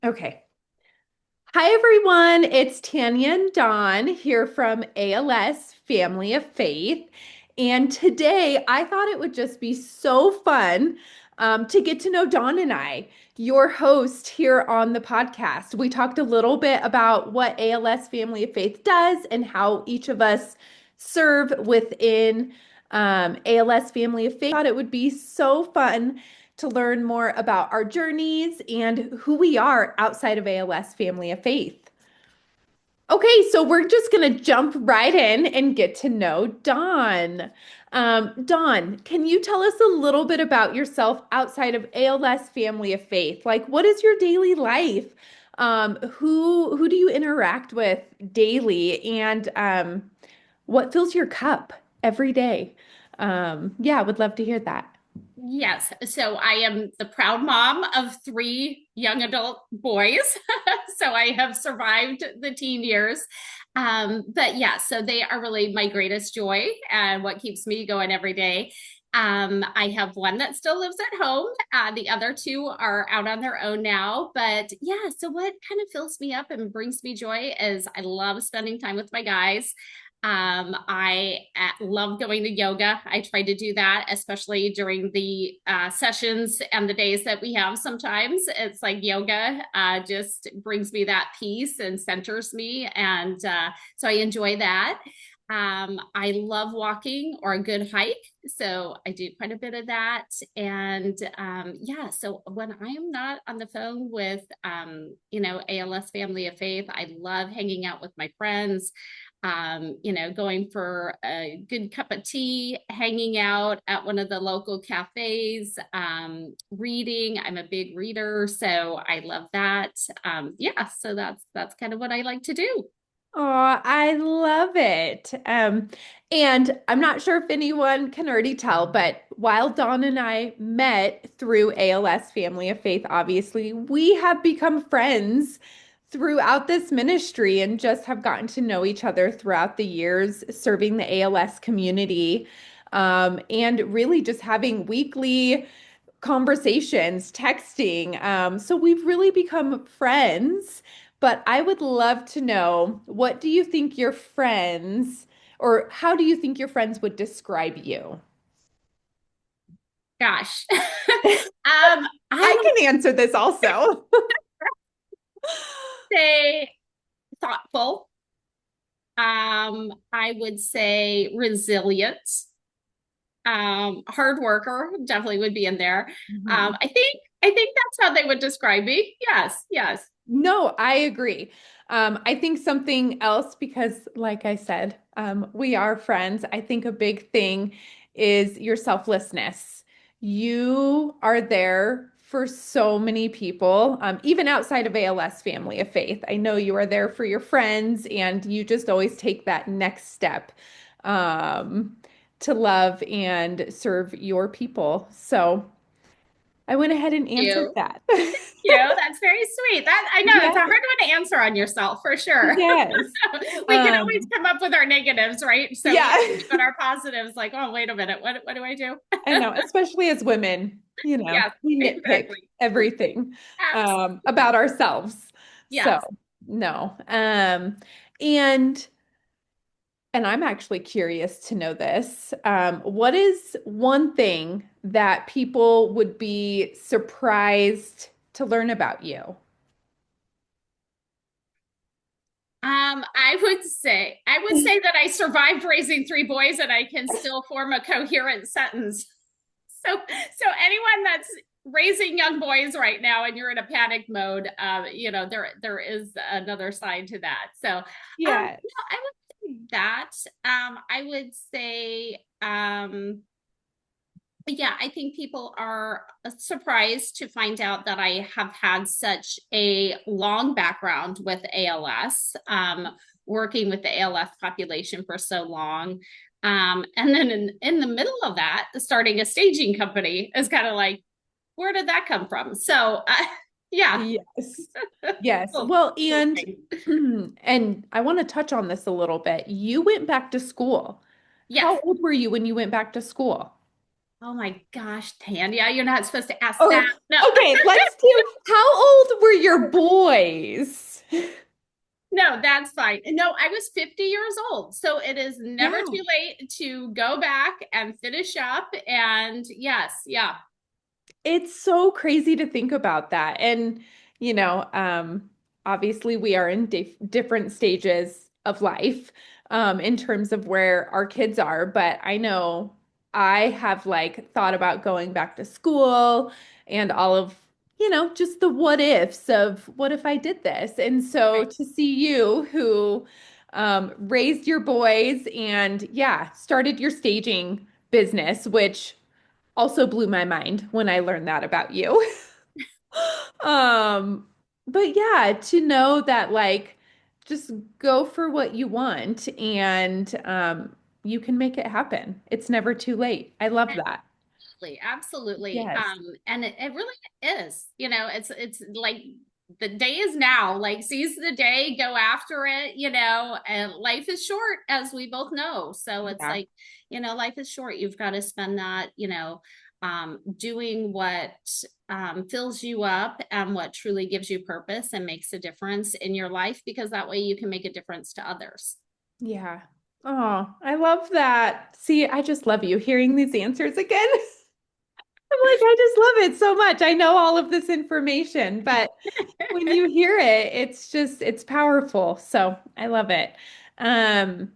Okay. Hi, everyone. It's Tanya and Dawn here from ALS Family of Faith. And today I thought it would just be so fun to get to know Dawn and I, your host here on the podcast. We talked a little bit about what ALS Family of Faith does and how each of us serve within ALS Family of Faith. I thought it would be so fun to learn more about our journeys and who we are outside of ALS Family of Faith. Okay, so we're just going to jump right in and get to know Dawn. Dawn, can you tell us a little bit about yourself outside of ALS Family of Faith? Like, what is your daily life? Who do you interact with daily, and what fills your cup every day? Yeah, I would love to hear that. Yes. So I am the proud mom of three young adult boys. So I have survived the teen years. But yeah, so they are really my greatest joy and what keeps me going every day. I have one that still lives at home. The other two are out on their own now. But yeah, so what kind of fills me up and brings me joy is I love spending time with my guys. I love going to yoga. I try to do that, especially during the sessions and the days that we have sometimes. It's like yoga just brings me that peace and centers me. And so I enjoy that. I love walking or a good hike. So I do quite a bit of that. And yeah, so when I am not on the phone with, ALS Family of Faith, I love hanging out with my friends, going for a good cup of tea, hanging out at one of the local cafes, reading. I'm a big reader, so I love that. Yeah, so that's kind of what I like to do. Oh, I love it. And I'm not sure if anyone can already tell, but while Dawn and I met through ALS Family of Faith, obviously, we have become friends throughout this ministry and just have gotten to know each other throughout the years serving the ALS community. And really just having weekly conversations, texting. So we've really become friends. But I would love to know, what do you think your friends, or how do you think your friends would describe you? Gosh, I I would can answer this also. say thoughtful. I would say resilient. Hard worker definitely would be in there. Mhm. I think that's how they would describe me. Yes, yes. No, I agree. I think something else, because like I said, we are friends. I think a big thing is your selflessness. You are there for so many people, even outside of ALS Family of Faith. I know you are there for your friends, and you just always take that next step, um, to love and serve your people. So I went ahead and answered You. that. That's very sweet. That I know it's a hard Yes. one to answer on yourself for sure. Yes. We can always Um, come up with our negatives, right? So we yeah, have to think about our positives, like, oh, wait a minute, what do I do? I know, especially as women, Yes, we nitpick exactly. everything Absolutely. about ourselves. So, Yes. no. And I'm actually curious to know this. What is one thing that people would be surprised to learn about you? I would say that I survived raising three boys and I can still form a coherent sentence. So anyone that's raising young boys right now and you're in a panic mode, there is another side to that. So, Yeah. I would say that. I would say, yeah, I think people are surprised to find out that I have had such a long background with ALS, working with the ALS population for so long. And then in the middle of that, starting a staging company is kind of like, where did that come from? So, yeah. Yes. Yes. Cool. Well, Cool and thing. and I want to touch on this a little bit. You went back to school. How Yes. old were you when you went back to school? Oh my gosh, Tanya, you're not supposed to ask that. Oh, No, okay, let's do, how old were your boys? no, that's fine. No, I was 50 years old. So it is never too Wow. late to go back and finish up. And yes, yeah. It's so crazy to think about that. And, you know, obviously we are in different stages of life, in terms of where our kids are. But I know I have like thought about going back to school and all of, just the what ifs of what if I did this. And so Right. to see you who raised your boys and yeah, started your staging business, which also blew my mind when I learned that about you. Um, but yeah, to know that like just go for what you want and you can make it happen. It's never too late. I love that. Absolutely, absolutely. Yes. And it really is, it's like the day is now, like seize the day, go after it, and life is short, as we both know. So it's Yeah. like, life is short. You've got to spend that, doing what fills you up and what truly gives you purpose and makes a difference in your life, because that way you can make a difference to others. Yeah. Oh, I love that. See, I just love you hearing these answers again. I'm like, I just love it so much. I know all of this information, but when you hear it, it's powerful. So I love it. Um,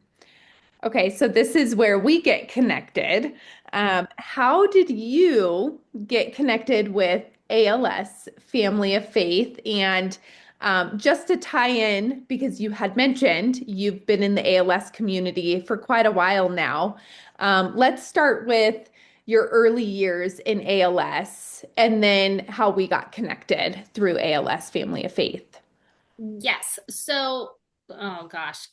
okay, so this is where we get connected. How did you get connected with ALS Family of Faith? And just to tie in, because you had mentioned you've been in the ALS community for quite a while now, let's start with your early years in ALS and then how we got connected through ALS Family of Faith. Yes. So, oh gosh.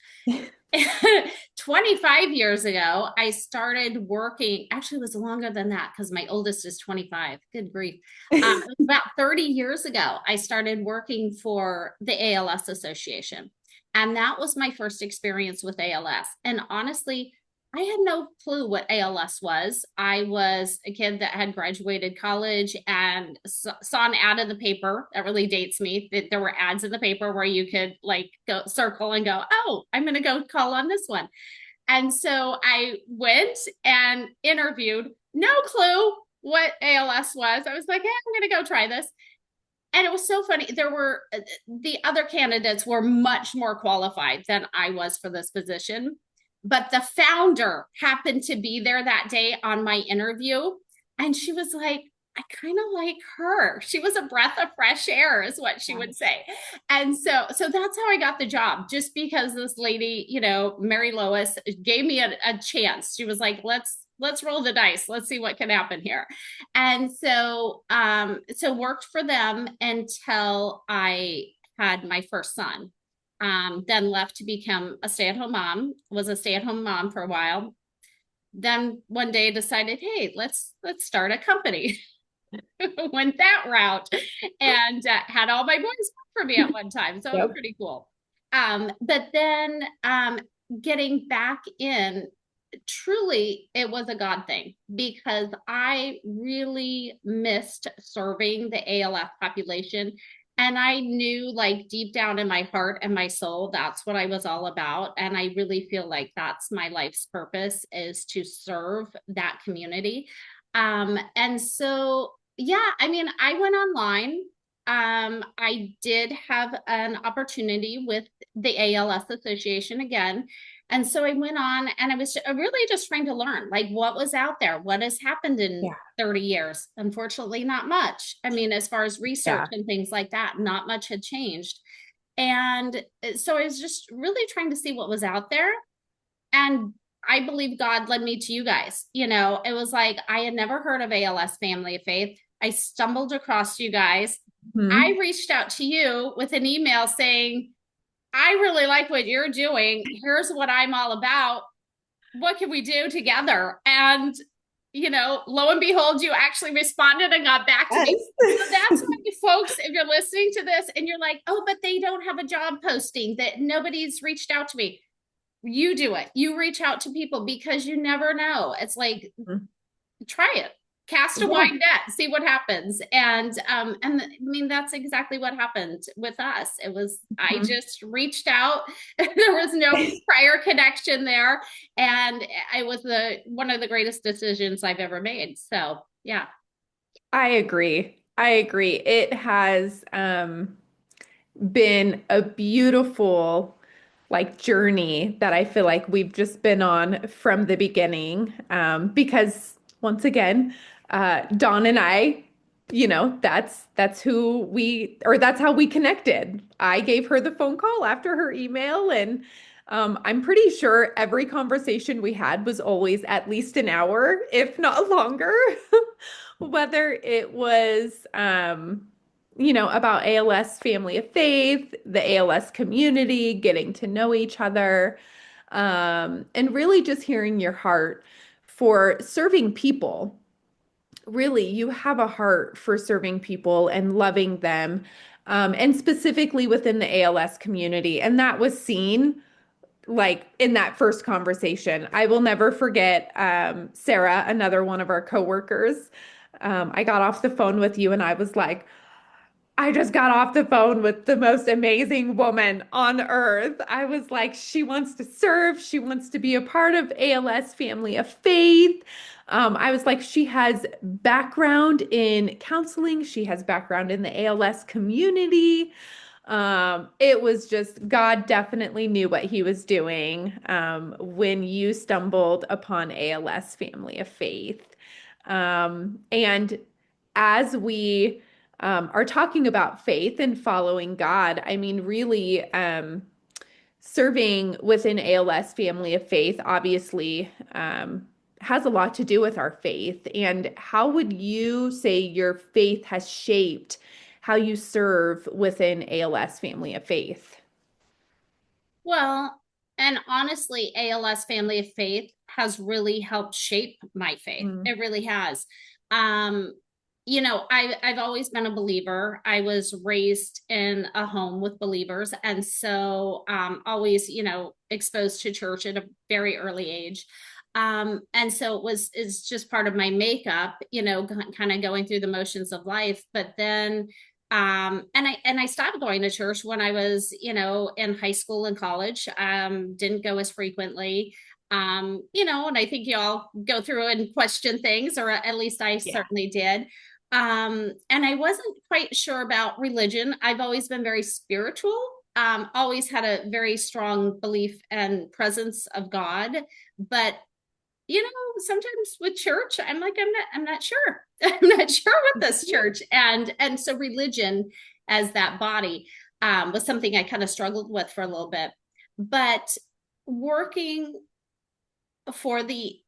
25 years ago, I started working. Actually, it was longer than that because my oldest is 25. Good grief. It was about 30 years ago, I started working for the ALS Association. And that was my first experience with ALS. And honestly, I had no clue what ALS was. I was a kid that had graduated college and saw an ad in the paper that really dates me. That there were ads in the paper where you could like go circle and go, oh, I'm going to go call on this one. And so I went and interviewed, no clue what ALS was. I was like, hey, I'm going to go try this. And it was so funny. There were the other candidates were much more qualified than I was for this position. But the founder happened to be there that day on my interview. And she was like, I kind of like her. She was a breath of fresh air, is what she would say. And so that's how I got the job, just because this lady, Mary Lois, gave me a chance. She was like, let's roll the dice. Let's see what can happen here. And so worked for them until I had my first son. Then left to become a stay-at-home mom, was a stay-at-home mom for a while. Then one day decided, hey, let's start a company. Went that route and had all my boys work for me at one time. So it was Yep. pretty cool. But then getting back in, truly, it was a God thing because I really missed serving the ALF population. And I knew, like, deep down in my heart and my soul, that's what I was all about. And I really feel like that's my life's purpose, is to serve that community. And so, yeah, I mean, I went online. I did have an opportunity with the ALS Association again. And so I went on and I was really just trying to learn, like, what was out there, what has happened in Yeah. 30 years. Unfortunately, not much. I mean, as far as research Yeah. and things like that, not much had changed. And so I was just really trying to see what was out there. And I believe God led me to you guys. It was like I had never heard of ALS Family of Faith. I stumbled across you guys. I Mhm. reached out to you with an email saying, I really like what you're doing. Here's what I'm all about. What can we do together? And, lo and behold, you actually responded and got back to me. So that's Yes. why, folks, if you're listening to this and you're like, oh, but they don't have a job posting, that nobody's reached out to me, you do it. You reach out to people because you never know. It's like, try it. cast a Yeah. wide net, see what happens. And I mean, that's exactly what happened with us. It was, I Mhm. just reached out. There was no prior connection there. And it was one of the greatest decisions I've ever made. So yeah. I agree. I agree. It has been a beautiful journey that I feel like we've just been on from the beginning. Because once again, Dawn and I, that's who we or that's how we connected. I gave her the phone call after her email, and I'm pretty sure every conversation we had was always at least an hour, if not longer. Whether it was about ALS Family of Faith, the ALS community, getting to know each other, and really just hearing your heart for serving people. Really, you have a heart for serving people and loving them, and specifically within the ALS community. And that was seen in that first conversation. I will never forget Sarah, another one of our coworkers. I got off the phone with you and I was like, I just got off the phone with the most amazing woman on earth. I was like, she wants to serve. She wants to be a part of ALS Family of Faith. I was like, she has background in counseling. She has background in the ALS community. It was just God definitely knew what he was doing when you stumbled upon ALS Family of Faith. And as we are talking about faith and following God, I mean, really, serving within ALS Family of Faith obviously has a lot to do with our faith. And how would you say your faith has shaped how you serve within ALS Family of Faith? Well, and honestly, ALS Family of Faith has really helped shape my faith. Mm, It really has. Um, I've always been a believer. I was raised in a home with believers, and so always, exposed to church at a very early age. And so it's just part of my makeup, kind of going through the motions of life. But then and I stopped going to church when I was, in high school and college. Didn't go as frequently. And I think you all go through and question things, or at least I yeah. certainly did. And I wasn't quite sure about religion. I've always been very spiritual. Always had a very strong belief and presence of God, but sometimes with church, I'm not sure. I'm not sure with this church. And so religion as that body was something I kind of struggled with for a little bit. But working for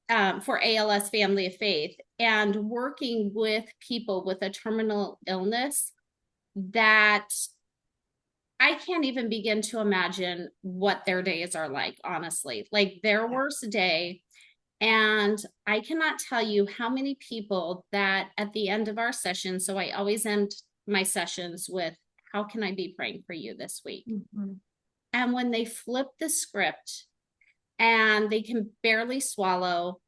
ALS Family of Faith and working with people with a terminal illness that I can't even begin to imagine what their days are like, honestly. Like their Yeah. worst day. And I cannot tell you how many people that at the end of our session, so I always end my sessions with, how can I be praying for you this week? Mhm. And when they flip the script and they can barely swallow,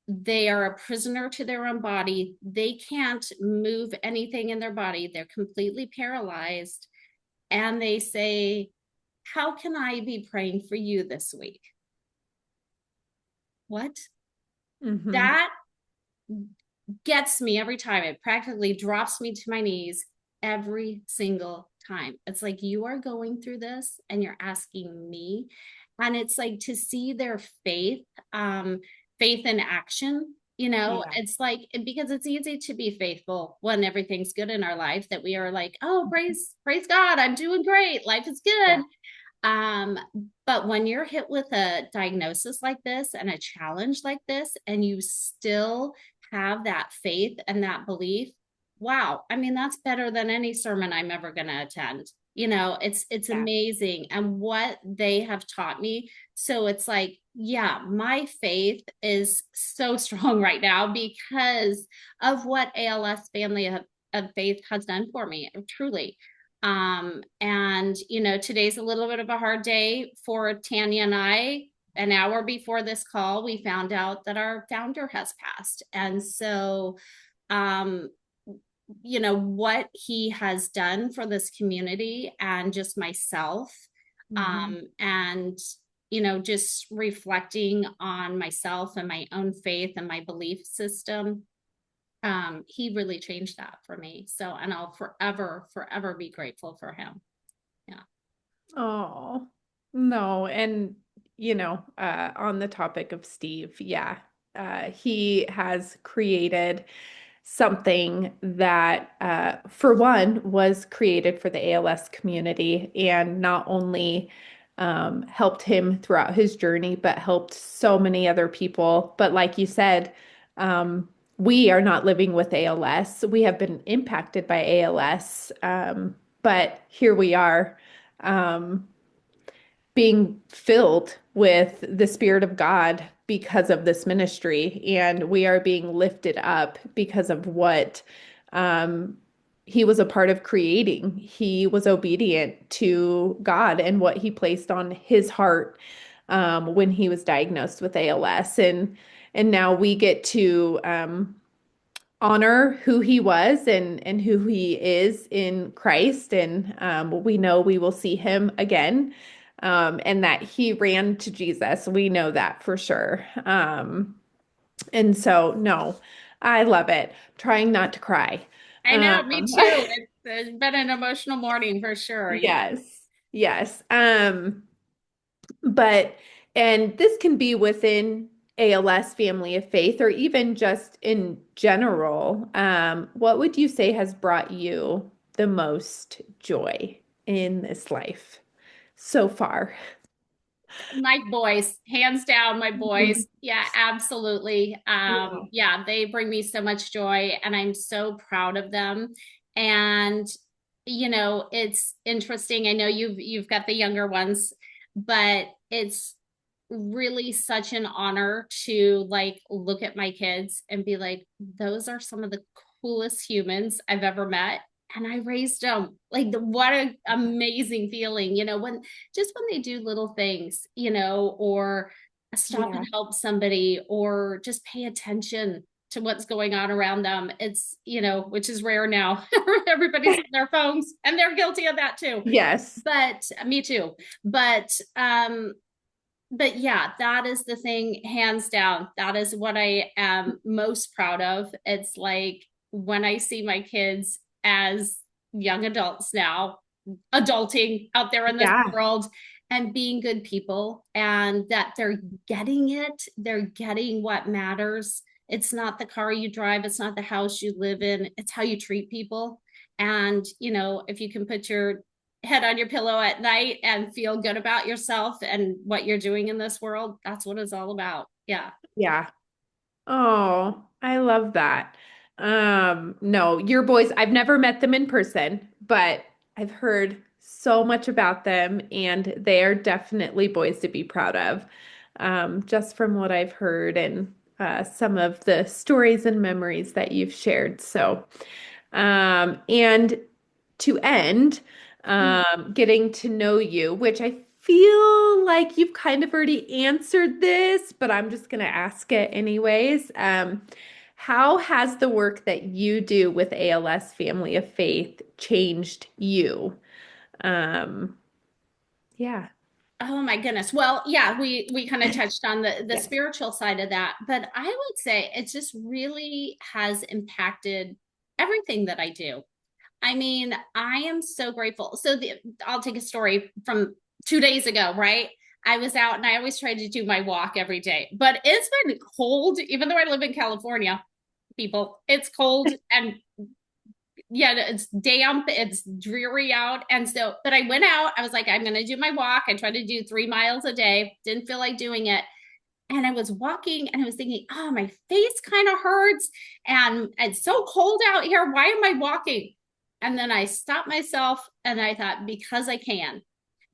they are a prisoner to their own body. They can't move anything in their body. They're completely paralyzed. And they say, how can I be praying for you this week? What? Mhm. That gets me every time. It practically drops me to my knees every single time. It's like, you are going through this and you're asking me. And it's like to see their faith in action. Yeah. It's like, because it's easy to be faithful when everything's good in our life, that we are like, oh, praise God, I'm doing great. Life is good. Yeah. Um, but when you're hit with a diagnosis like this and a challenge like this, and you still have that faith and that belief, wow. I mean, that's better than any sermon I'm ever going to attend. It's Yeah. amazing and what they have taught me. So it's like, yeah, my faith is so strong right now because of what ALS Family of Faith has done for me, truly. And today's a little bit of a hard day for Tanya and I. an hour before this call, we found out that our founder has passed. And so, um, what he has done for this community and just myself, Mhm. and, just reflecting on myself and my own faith and my belief system, he really changed that for me. So, and I'll forever, forever be grateful for him. Yeah. Oh, no. And, on the topic of Steve, yeah, he has created something that, for one, was created for the ALS community and not only helped him throughout his journey, but helped so many other people. But like you said, we are not living with ALS. We have been impacted by ALS, but here we are. Um, being filled with the Spirit of God because of this ministry. And we are being lifted up because of what he was a part of creating. He was obedient to God and what he placed on his heart when he was diagnosed with ALS. And now we get to honor who he was and who he is in Christ. And we know we will see him again, and that he ran to Jesus. We know that for sure. And so, no, I love it. Trying not to cry. I know, me too. It's been an emotional morning for sure. Yeah. Yes, yes. But, and this can be within ALS Family of Faith or even just in general. What would you say has brought you the most joy in this life so far? My boys, hands down, my Mhm. boys. Yeah, absolutely. Yeah. Yeah, they bring me so much joy and I'm so proud of them. And it's interesting. I know you've got the younger ones, but it's really such an honor to like look at my kids and be like, those are some of the coolest humans I've ever met. And I raised them. Like, what an amazing feeling, when they do little things, or stop and Yeah. help somebody or just pay attention to what's going on around them. It's, which is rare now. Everybody's on their phones and they're guilty of that too. Yes. But me too. But but yeah, that is the thing, hands down. That is what I am most proud of. It's like when I see my kids as young adults now, adulting out there in this Yeah. world and being good people, and that they're getting it, they're getting what matters. It's not the car you drive, it's not the house you live in, it's how you treat people. And, if you can put your head on your pillow at night and feel good about yourself and what you're doing in this world, that's what it's all about. Yeah. Yeah. Oh, I love that. No, your boys, I've never met them in person, but I've heard so much about them, and they are definitely boys to be proud of. Just from what I've heard and some of the stories and memories that you've shared. So, and to end, getting to know you, which I feel like you've kind of already answered this, but I'm just going to ask it anyways. How has the work that you do with ALS Family of Faith changed you? Um, yeah. Oh my goodness. Well, yeah, we kind of touched on the Yes. spiritual side of that, but I would say it just really has impacted everything that I do. I mean, I am so grateful. So I'll take a story from 2 days ago, right? I was out and I always try to do my walk every day, but it's been cold, even though I live in California, people. It's cold and yeah, it's damp, it's dreary out. And so, but I went out, I was like, I'm going to do my walk. I try to do 3 miles a day, didn't feel like doing it. And I was walking and I was thinking, oh, my face kind of hurts. And it's so cold out here. Why am I walking? And then I stopped myself and I thought, because I can,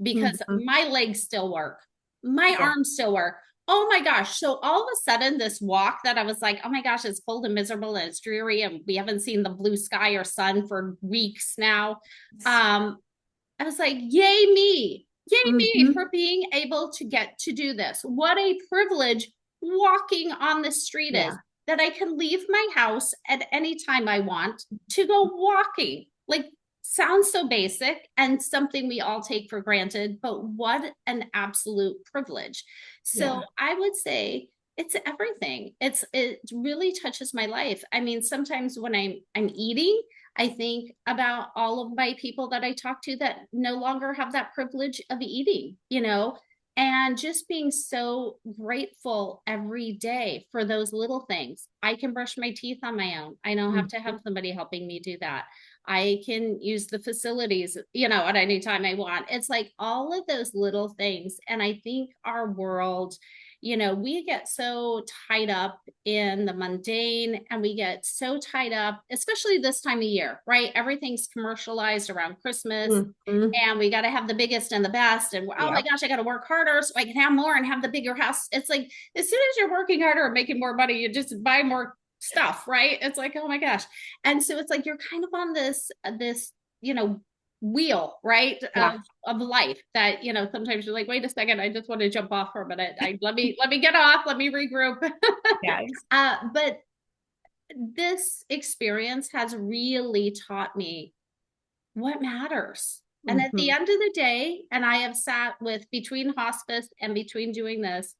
because Mhm. my legs still work, my Yeah. arms still work. Oh my gosh. So all of a sudden, this walk that I was like, oh my gosh, it's cold and miserable and it's dreary and we haven't seen the blue sky or sun for weeks now. I was like, yay, me. Yay me Hmm. for being able to get to do this. What a privilege walking on the street is, Yeah. that I can leave my house at any time I want to go walking. Like, sounds so basic and something we all take for granted, but what an absolute privilege. So Yeah. I would say it's everything. It really touches my life. I mean, sometimes when I'm eating, I think about all of my people that I talk to that no longer have that privilege of eating, and just being so grateful every day for those little things. I can brush my teeth on my own. I don't have to have somebody helping me do that. I can use the facilities, at any time I want. It's like all of those little things. And I think our world, we get so tied up in the mundane, and we get so tied up, especially this time of year, right? Everything's commercialized around Christmas, Hmm. and we got to have the biggest and the best. And oh my Yeah. gosh, I got to work harder so I can have more and have the bigger house. It's like as soon as you're working harder and making more money, you just buy more stuff, right? It's like, oh my gosh. And so it's like you're kind of on this, you know, wheel, right? Yeah. Of life that, sometimes you're like, wait a second, I just want to jump off for a minute. Let me get off, let me regroup. Yes. But this experience has really taught me what matters. And at the Hmm. end of the day, and I have sat with, between hospice and between doing this,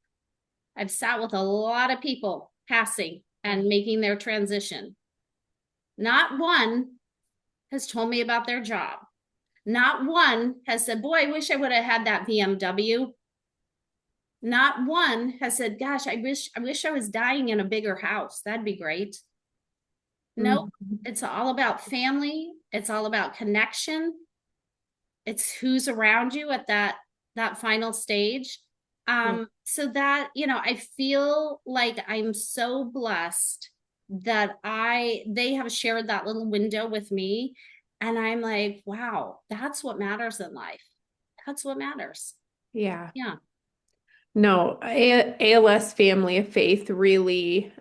I've sat with a lot of people passing and making their transition. Not one has told me about their job. Not one has said, boy, I wish I would have had that BMW. Not one has said, gosh, I wish I was dying in a bigger house. That'd be great. Nope. Hmm. It's all about family. It's all about connection. It's who's around you at that final stage. Yeah. So that, I feel like I'm so blessed that they have shared that little window with me. And I'm like, wow, that's what matters in life. That's what matters. Yeah. Yeah. No, ALS Family of Faith really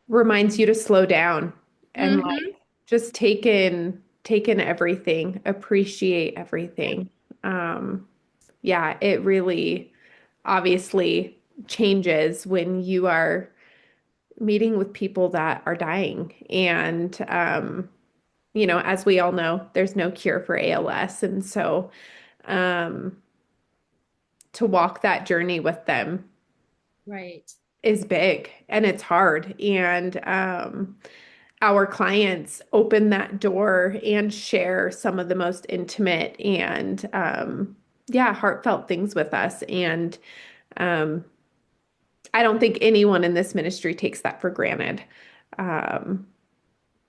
reminds you to slow down and Mm-hmm. like just take in everything, appreciate everything. Um, yeah, it really obviously changes when you are meeting with people that are dying. And as we all know, there's no cure for ALS. And so um, to walk that journey with them Right. is big and it's hard. And our clients open that door and share some of the most intimate and yeah, heartfelt things with us. And um, I don't think anyone in this ministry takes that for granted. Um,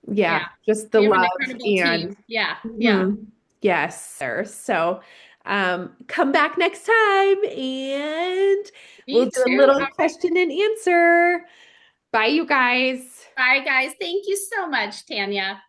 yeah, Yeah. just the We have an love incredible and team. Yeah. Yeah. mhm. Yes, sir. So come back next time and we'll Me do a too. little All right. question and answer. Bye, you guys. Bye, guys. Thank you so much, Tanya.